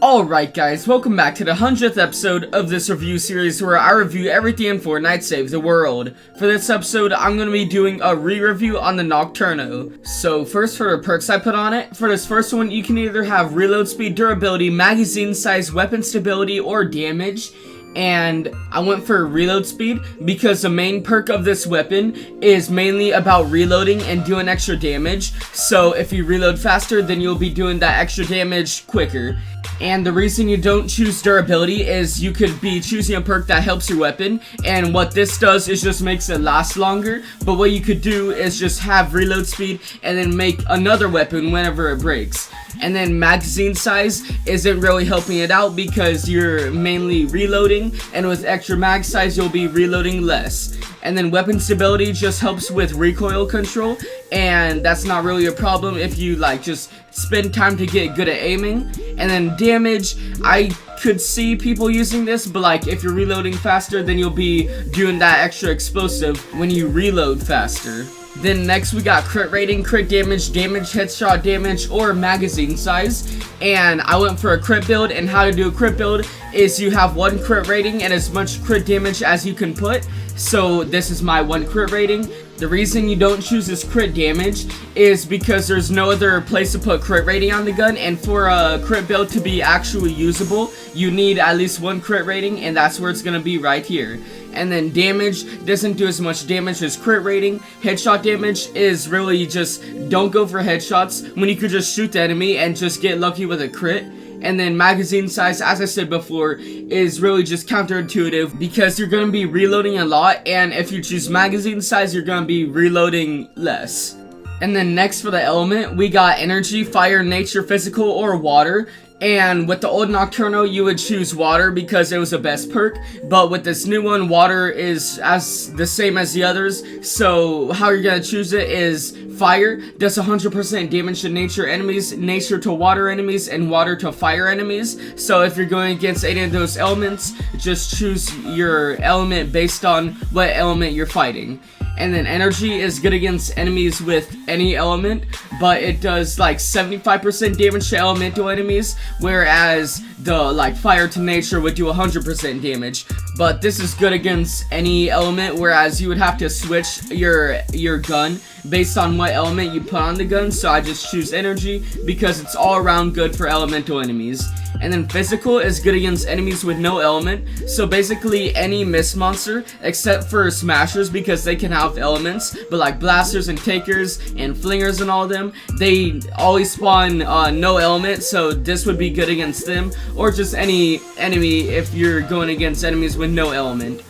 Alright guys, welcome back to the 100th episode of this review series where I review everything in Fortnite Save the World. For this episode, I'm going to be doing a re-review on the Nocturno. So first for the perks I put on it, for this first one you can either have reload speed, durability, magazine size, weapon stability, or damage. And I went for reload speed because the main perk of this weapon is mainly about reloading and doing extra damage. So if you reload faster, then you'll be doing that extra damage quicker. And the reason you don't choose durability is you could be choosing a perk that helps your weapon, and what this does is just makes it last longer. But what you could do is just have reload speed and then make another weapon whenever it breaks. And then magazine size isn't really helping it out because you're mainly reloading, and with extra mag size you'll be reloading less. And then weapon stability just helps with recoil control, and that's not really a problem if you just spend time to get good at aiming. And then damage, I could see people using this, but if you're reloading faster, then you'll be doing that extra explosive when you reload faster. Then next we got crit rating, crit damage, headshot damage, or magazine size. And I went for a crit build, and how to do a crit build is you have one crit rating and as much crit damage as you can put. So this is my one crit rating. The reason you don't choose this crit damage is because there's no other place to put crit rating on the gun, and for a crit build to be actually usable, you need at least one crit rating, and that's where it's gonna be right here. And then damage doesn't do as much damage as crit rating. Headshot damage is really just don't go for headshots when you could just shoot the enemy and just get lucky with a crit. And then magazine size, as I said before, is really just counterintuitive because you're going to be reloading a lot, and if you choose magazine size, you're going to be reloading less. And then next for the element, we got energy, fire, nature, physical, or water. And with the old Nocturno, you would choose water because it was the best perk, but with this new one, water is the same as the others. So how you're gonna choose it is fire does 100% damage to nature enemies, nature to water enemies, and water to fire enemies. So if you're going against any of those elements, just choose your element based on what element you're fighting. And then energy is good against enemies with any element, but it does 75% damage to elemental enemies, whereas the fire to nature would do 100% damage. But this is good against any element, whereas you would have to switch your gun based on what element you put on the gun. So I just choose energy because it's all around good for elemental enemies. And then physical is good against enemies with no element, so basically any mist monster except for smashers because they can have elements, but blasters and takers and flingers and all of them, they always spawn no element, so this would be good against them, or just any enemy if you're going against enemies with no element.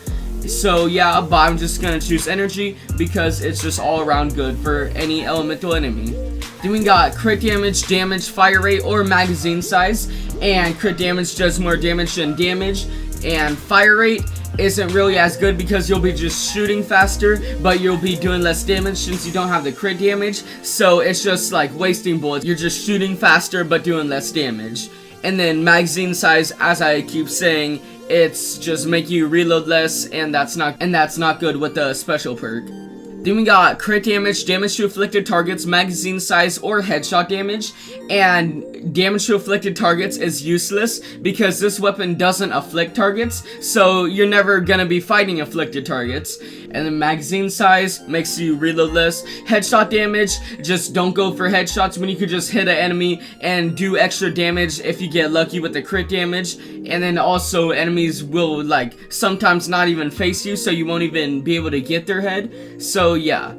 So yeah, but I'm just gonna choose energy because it's just all around good for any elemental enemy. Then we got crit damage, fire rate, or magazine size. And crit damage does more damage than damage. And fire rate isn't really as good because you'll be just shooting faster, but you'll be doing less damage since you don't have the crit damage. So it's just wasting bullets. You're just shooting faster but doing less damage. And then magazine size, as I keep saying, it's just make you reload less, and that's not good with the special perk. Then we got crit damage to afflicted targets, magazine size, or headshot damage. And damage to afflicted targets is useless because this weapon doesn't afflict targets, so you're never gonna be fighting afflicted targets. And then magazine size makes you reload less. Headshot damage, just don't go for headshots when you could just hit an enemy and do extra damage if you get lucky with the crit damage. And then also enemies will sometimes not even face you, so you won't even be able to get their head. So yeah.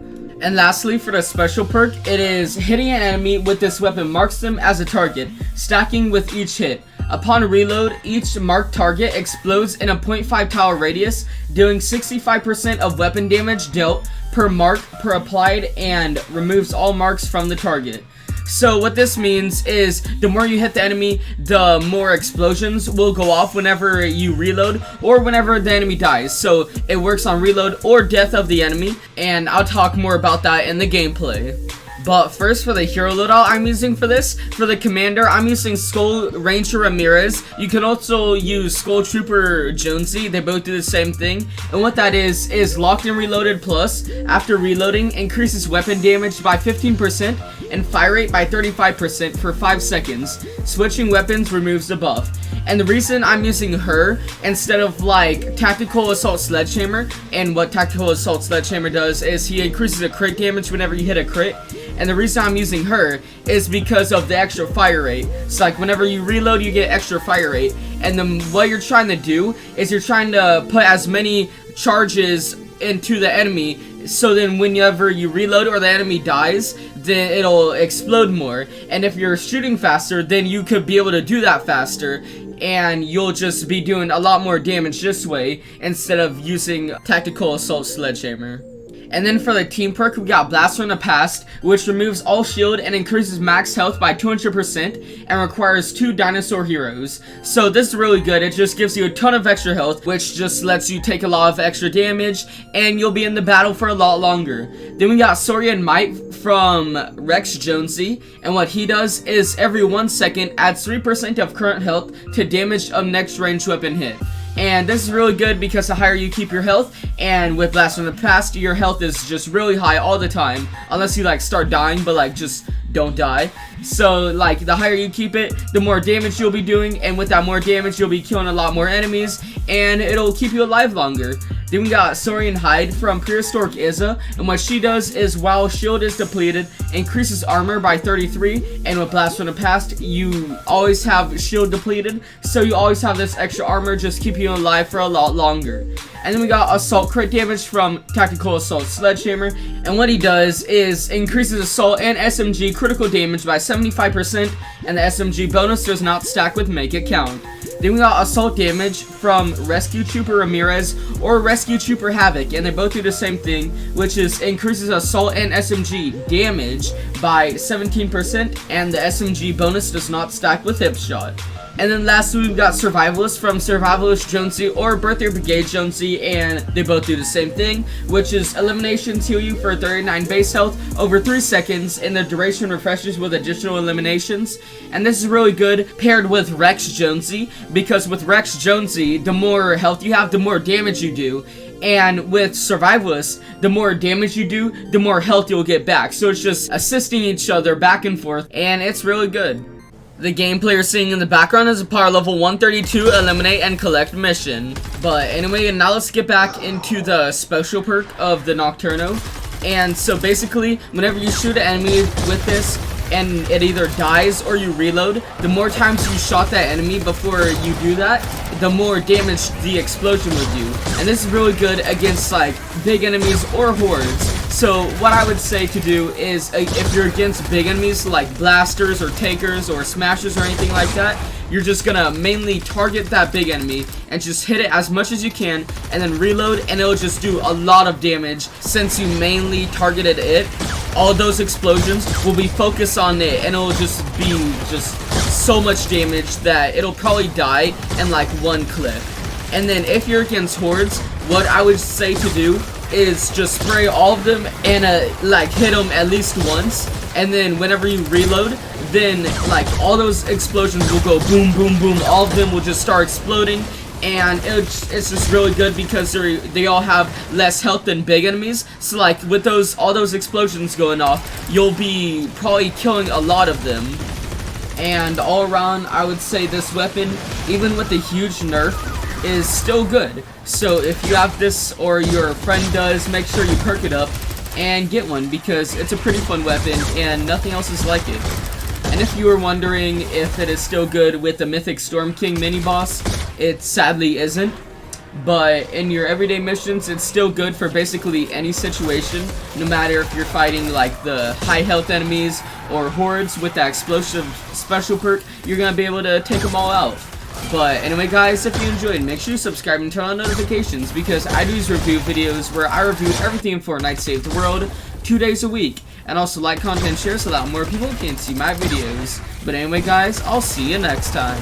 And lastly, for the special perk, it is hitting an enemy with this weapon marks them as a target, stacking with each hit. Upon reload, each marked target explodes in a 0.5 tower radius, doing 65% of weapon damage dealt per mark per applied, and removes all marks from the target. So what this means is the more you hit the enemy, the more explosions will go off whenever you reload or whenever the enemy dies. So it works on reload or death of the enemy, and I'll talk more about that in the gameplay. But first, for the hero loadout I'm using for this, for the commander, I'm using Skull Ranger Ramirez. You can also use Skull Trooper Jonesy. They both do the same thing. And what that is Locked and Reloaded Plus, after reloading, increases weapon damage by 15% and fire rate by 35% for 5 seconds. Switching weapons removes the buff. And the reason I'm using her instead of like Tactical Assault Sledgehammer, and what Tactical Assault Sledgehammer does is he increases the crit damage whenever you hit a crit. And the reason I'm using her is because of the extra fire rate. So like whenever you reload, you get extra fire rate. And then what you're trying to do is you're trying to put as many charges into the enemy, so then whenever you reload or the enemy dies, then it'll explode more. And if you're shooting faster, then you could be able to do that faster, and you'll just be doing a lot more damage this way instead of using Tactical Assault Sledgehammer. And then for the team perk, we got Blast from the Past, which removes all shield and increases max health by 200% and requires 2 dinosaur heroes. So this is really good. It just gives you a ton of extra health, which just lets you take a lot of extra damage, and you'll be in the battle for a lot longer. Then we got Saurian Might from Rex Jonesy, and what he does is every 1 second adds 3% of current health to damage of next ranged weapon hit. And this is really good because the higher you keep your health, and with Blast from the Past, your health is just really high all the time, unless you like start dying, but like just don't die. So like the higher you keep it, the more damage you'll be doing, and with that more damage you'll be killing a lot more enemies, and it'll keep you alive longer. Then we got Saurian Hide from Prehistoric Izza, and what she does is while shield is depleted, increases armor by 33, and with Blast from the Past, you always have shield depleted, so you always have this extra armor, just keep you alive for a lot longer. And then we got Assault Crit Damage from Tactical Assault Sledgehammer, and what he does is increases Assault and SMG critical damage by 75%, and the SMG bonus does not stack with Make It Count. Then we got Assault Damage from Rescue Trooper Ramirez or Rescue Trooper Havoc, and they both do the same thing, which is increases Assault and SMG damage by 17%, and the SMG bonus does not stack with Hip Shot. And then lastly, we've got Survivalist from Survivalist Jonesy or Birthday Brigade Jonesy, and they both do the same thing, which is eliminations heal you for 39 base health over 3 seconds, and the duration refreshes with additional eliminations. And this is really good paired with Rex Jonesy, because with Rex Jonesy, the more health you have, the more damage you do. And with Survivalist, the more damage you do, the more health you'll get back. So it's just assisting each other back and forth, and it's really good. The gameplay you're seeing in the background is a power level 132 eliminate and collect mission. But anyway, now let's get back into the special perk of the Nocturno. And so basically, whenever you shoot an enemy with this and it either dies or you reload, the more times you shot that enemy before you do that, the more damage the explosion will do. And this is really good against like big enemies or hordes. So what I would say to do is, if you're against big enemies like blasters or takers or smashers or anything like that, you're just gonna mainly target that big enemy and just hit it as much as you can, and then reload, and it'll just do a lot of damage. Since you mainly targeted it, all those explosions will be focused on it, and it'll just be so much damage that it'll probably die in like one clip. And then if you're against hordes, what I would say to do is just spray all of them and like hit them at least once, and then whenever you reload, then like all those explosions will go boom boom boom, all of them will just start exploding, and it's just really good because they all have less health than big enemies. So like with all those explosions going off, you'll be probably killing a lot of them. And all around, I would say this weapon, even with the huge nerf, is still good. So if you have this or your friend does, make sure you perk it up and get one, because it's a pretty fun weapon and nothing else is like it. And if you were wondering if it is still good with the Mythic Storm King mini boss, it sadly isn't. But in your everyday missions, it's still good for basically any situation, no matter if you're fighting like the high health enemies or hordes. With that explosive special perk, you're gonna be able to take them all out. But anyway guys, if you enjoyed, make sure you subscribe and turn on notifications, because I do these review videos where I review everything in Fortnite Save the World 2 days a week. And also like, comment, and share so that more people can see my videos. But anyway guys, I'll see you next time.